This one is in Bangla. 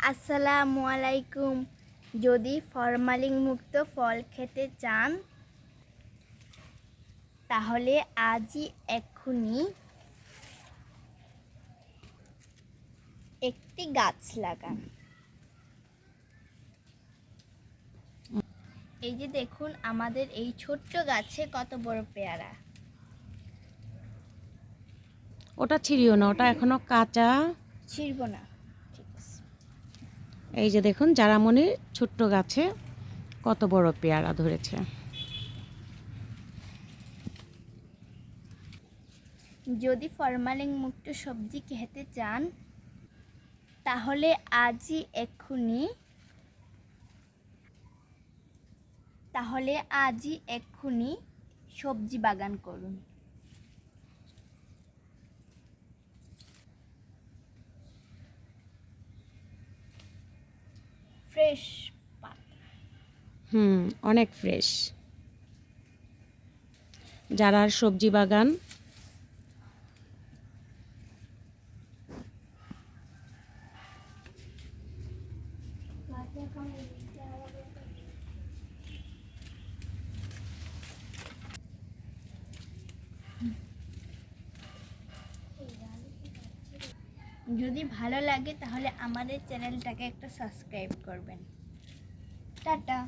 আসসালামু আলাইকুম। যদি ফরমালিন মুক্ত ফল খেতে চান তাহলে আজই এক্ষুনি একটি গাছ লাগান। এই যে দেখুন আমাদের এই ছোট্ট গাছে কত বড় পেয়ারা। ওটা ছিঁড়িও না, ওটা এখনো কাঁচা। ছিড়ব না, ঠিক আছে। এই যে দেখুন জারামনির ছোট্ট গাছে কত বড় পেয়ারা ধরেছে। যদি ফরমালিন মুক্ত সবজি খেতে চান তাহলে আজই এক্ষুনি সবজি বাগান করুন। ফ্রেশ পাতা। অনেক ফ্রেশ। যারা সবজি বাগান যদি ভালো লাগে তাহলে আমাদের চ্যানেলটাকে একটা সাবস্ক্রাইব করবেন। টাটা।